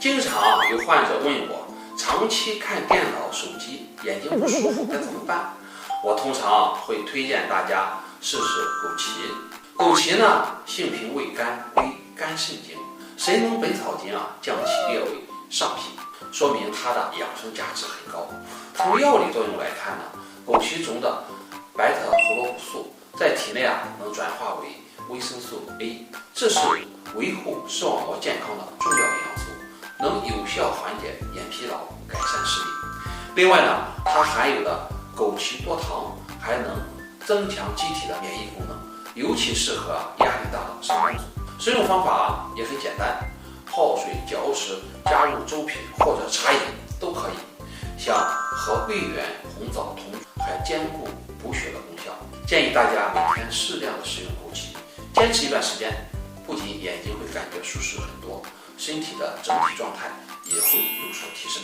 经常有患者问我，长期看电脑、手机，眼睛不舒服该怎么办？我通常会推荐大家试试枸杞。枸杞呢，性平味甘，归肝肾经，神农本草经将其列为上品，说明它的养生价值很高。从药理作用来看呢，枸杞中的白特胡萝卜素在体内能转化为维生素 A， 这是维护视网膜健康的重要营养素，能有效缓解眼疲劳，改善视力。另外呢，它含有的枸杞多糖还能增强机体的免疫功能，尤其适合压力大的上班族。使用方法也很简单，泡水嚼食，加入粥品或者茶饮都可以。像和桂圆、红枣同，还兼顾补血的功效。建议大家每天适量的使用枸杞，坚持一段时间，不仅眼睛会感觉舒适很多，身体的整体状态也会有所提升。